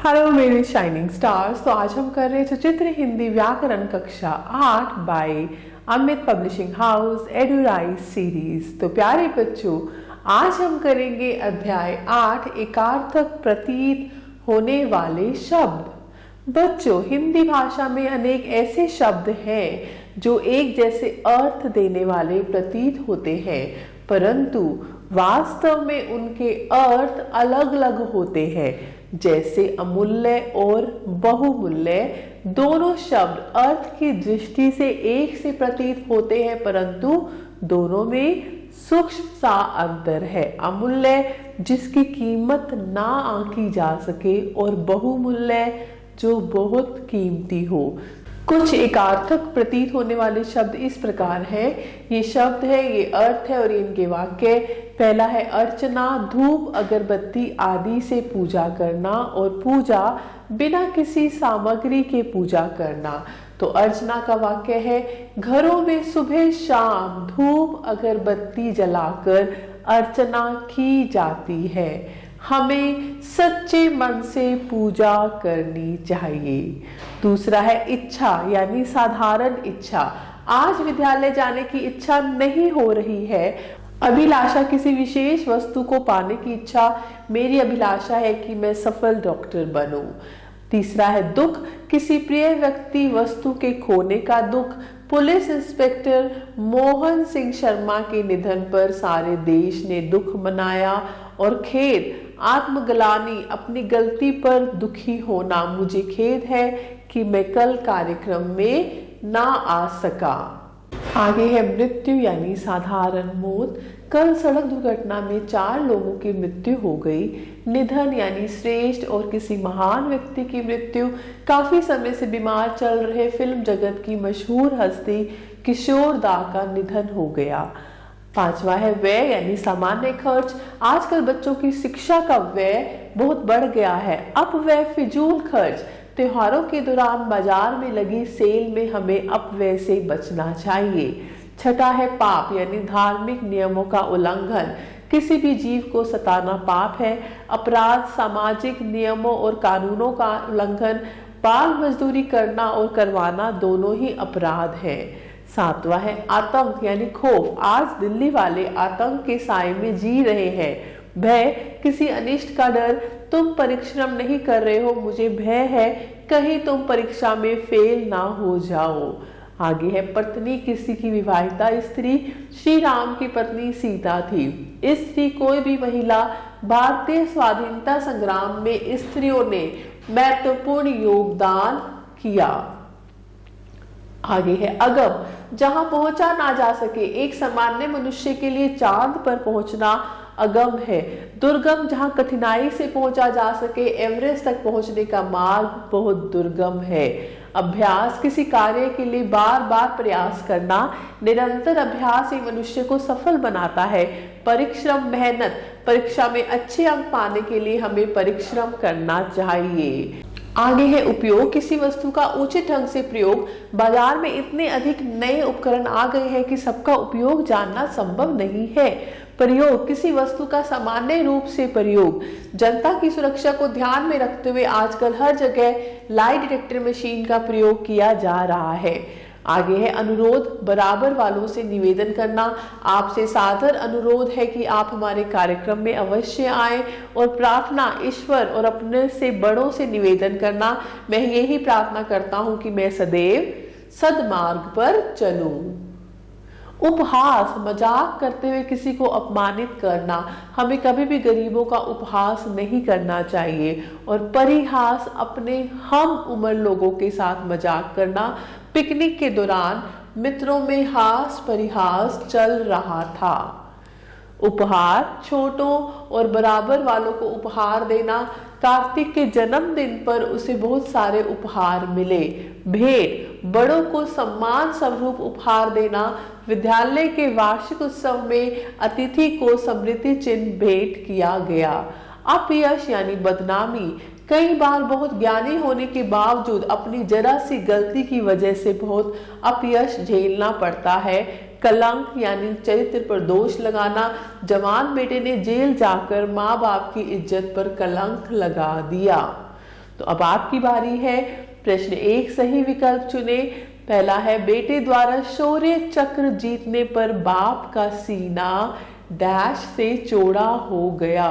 Hello मेरे shining stars. तो आज हम कर रहे हैं सचित्र हिंदी व्याकरण कक्षा 8 by Amit publishing house Eduraise series. तो प्यारे बच्चों, आज हम करेंगे अध्याय 8 एकार्थक प्रतीत होने वाले शब्द। बच्चों, हिंदी भाषा में अनेक ऐसे शब्द हैं जो एक जैसे अर्थ देने वाले प्रतीत होते हैं, परंतु वास्तव में उनके अर्थ अलग अलग होते हैं। जैसे अमूल्य और बहुमूल्य दोनों शब्द अर्थ की दृष्टि से एक से प्रतीत होते हैं, परंतु दोनों में सूक्ष्म सा अंतर है। अमूल्य जिसकी कीमत ना आंकी जा सके और बहुमूल्य जो बहुत कीमती हो। कुछ एकार्थक प्रतीत होने वाले शब्द इस प्रकार हैं। ये शब्द है, ये अर्थ है और इनके वाक्य। पहला है अर्चना, धूप अगरबत्ती आदि से पूजा करना और पूजा बिना किसी सामग्री के पूजा करना। तो अर्चना का वाक्य है, घरों में सुबह शाम धूप अगरबत्ती जलाकर अर्चना की जाती है। हमें सच्चे मन से पूजा करनी चाहिए। दूसरा है इच्छा, यानी साधारण इच्छा। आज विद्यालय जाने की इच्छा नहीं हो रही है। अभिलाषा किसी विशेष वस्तु को पाने की इच्छा। मेरी अभिलाषा है कि मैं सफल डॉक्टर बनूं। तीसरा है दुख, किसी प्रिय व्यक्ति वस्तु के खोने का दुख। पुलिस इंस्पेक्टर मोहन सिंह शर्मा के निधन पर सारे देश ने दुख मनाया। और खेद, आत्मग्लानि, अपनी गलती पर दुखी होना। मुझे खेद है कि मैं कल कार्यक्रम में ना आ सका। आगे है मृत्यु, यानी साधारण मौत। कल सड़क दुर्घटना में 4 लोगों की मृत्यु हो गई। निधन यानी श्रेष्ठ और किसी महान व्यक्ति की मृत्यु। काफी समय से बीमार चल रहे फिल्म जगत की मशहूर हस्ती किशोर दा का निधन हो गया। पांचवा है व्यय, यानी सामान्य खर्च। आजकल बच्चों की शिक्षा का व्यय बहुत बढ़ गया है। अपव्यय, फिजूल खर्च। त्योहारों के दौरान बाजार में लगी सेल में हमें अपव्यय से बचना चाहिए। छठा है पाप, यानी धार्मिक नियमों का उल्लंघन। किसी भी जीव को सताना पाप है। अपराध, सामाजिक नियमों और कानूनों का उल्लंघन। बाल मजदूरी करना और करवाना दोनों ही अपराध है। सातवां है आतंक, यानी खौफ। आज दिल्ली वाले आतंक के साए में जी रहे हैं। भय, किसी अनिष्ट का डर। तुम परिश्रम नहीं कर रहे हो, मुझे भय है कहीं तुम परीक्षा में फेल ना हो जाओ। आगे है पत्नी, किसी की विवाहिता स्त्री। श्री राम की पत्नी सीता थी। स्त्री कोई भी महिला। भारतीय स्वाधीनता संग्राम में स्त्रियों ने महत्वपूर्ण योगदान किया। आगे है अगम, जहां पहुंचा ना जा सके। एक सामान्य मनुष्य के लिए चांद पर पहुंचना अगम है। दुर्गम, जहां कठिनाई से पहुंचा जा सके। एवरेस्ट तक पहुंचने का मार्ग बहुत दुर्गम है। अभ्यास, किसी कार्य के लिए बार बार प्रयास करना। निरंतर अभ्यास ही मनुष्य को सफल बनाता है। परिश्रम, मेहनत। परीक्षा में अच्छे अंक पाने के लिए हमें परिश्रम करना चाहिए। आगे है उपयोग, किसी वस्तु का उचित ढंग से प्रयोग। बाजार में इतने अधिक नए उपकरण आ गए हैं कि सबका उपयोग जानना संभव नहीं है। प्रयोग, किसी वस्तु का सामान्य रूप से प्रयोग। जनता की सुरक्षा को ध्यान में रखते हुए आजकल हर जगह लाई डिटेक्टर मशीन का प्रयोग किया जा रहा है। आगे है अनुरोध, बराबर वालों से निवेदन करना। आपसे सादर अनुरोध है कि आप हमारे कार्यक्रम में अवश्य आएं। और प्रार्थना, ईश्वर और अपने से बड़ों से निवेदन करना। मैं यही प्रार्थना करता हूं कि मैं सदैव सद्मार्ग पर चलूं। उपहास, मजाक करते हुए किसी को अपमानित करना। हमें कभी भी गरीबों का उपहास नहीं करना चाहिए। और परिहास, अपने हम उम्र लोगों के साथ मजाक करना। पिकनिक के दौरान मित्रों में हास परिहास चल रहा था। उपहार, छोटों और बराबर वालों को उपहार देना। कार्तिक के जन्मदिन पर उसे बहुत सारे उपहार मिले। भेंट, बड़ों को सम्मान स्वरूप उपहार देना। विद्यालय के वार्षिक उत्सव में अतिथि को स्मृति चिन्ह भेंट किया गया। अपयश यानी बदनामी, कई बार बहुत ज्ञानी होने के बावजूद अपनी जरा सी गलती की वजह से बहुत अपयश झेलना पड़ता है। कलंक यानी चरित्र पर दोष लगाना। जवान बेटे ने जेल जाकर माँ बाप की इज्जत पर कलंक लगा दिया। तो अब आपकी बारी है। प्रश्न 1 सही विकल्प चुने। पहला है, बेटे द्वारा शौर्य चक्र जीतने पर बाप का सीना डैश से चौड़ा हो गया।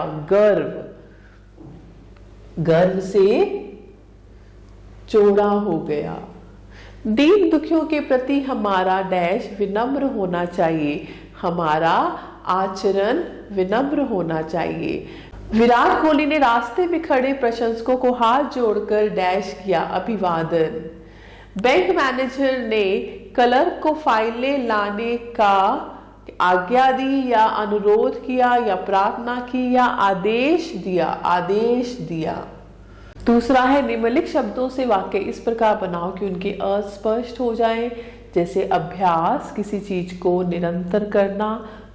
गर्व से चौड़ा हो गया। दीन दुखियों के प्रति हमारा डैश विनम्र होना चाहिए। हमारा आचरण विनम्र होना चाहिए। विराट कोहली ने रास्ते में खड़े प्रशंसकों को हाथ जोड़कर डैश किया अभिवादन। बैंक मैनेजर ने क्लर्क को फाइलें लाने का आज्ञा दी या अनुरोध किया या प्रार्थना की या आदेश दिया। दूसरा है, निम्नलिखित शब्दों से वाक्य इस प्रकार बनाओ कि उनके अर्थ स्पष्ट हो जाएं, जैसे अभ्यास किसी चीज को निरंतर करना,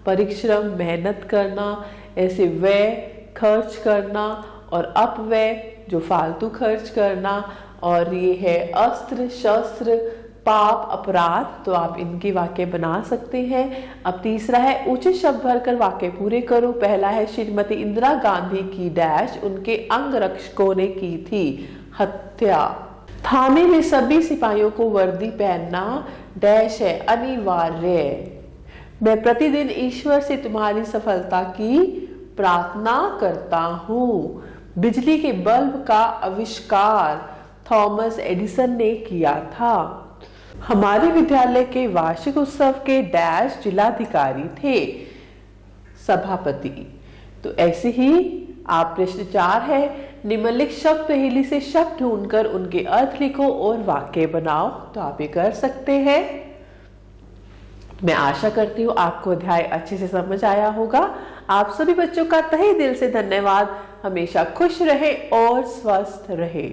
परिश्रम मेहनत करना, ऐसे व्यय खर्च करना, और अपव्यय जो फालतू खर्च करना, और ये है अस्त्र शस्त्र पाप अपराध। तो आप इनके वाक्य बना सकते हैं। अब तीसरा है, उचित शब्द भरकर वाक्य पूरे करो। पहला है, श्रीमती इंदिरा गांधी की डैश उनके अंगरक्षकों ने की थी हत्या। थाने में सभी सिपाहियों को वर्दी पहनना डैश है अनिवार्य। मैं प्रतिदिन ईश्वर से तुम्हारी सफलता की प्रार्थना करता हूँ। बिजली के बल्ब का आविष्कार थॉमस एडिसन ने किया था। हमारे विद्यालय के वार्षिक उत्सव के डैश जिलाधिकारी थे सभापति। तो ऐसे ही आप प्रश्न 4 है, निम्नलिखित शब्द पहेली से शब्द ढूंढकर उनके अर्थ लिखो और वाक्य बनाओ। तो आप ये कर सकते हैं। मैं आशा करती हूँ आपको अध्याय अच्छे से समझ आया होगा। आप सभी बच्चों का तहे दिल से धन्यवाद। हमेशा खुश रहे और स्वस्थ रहे।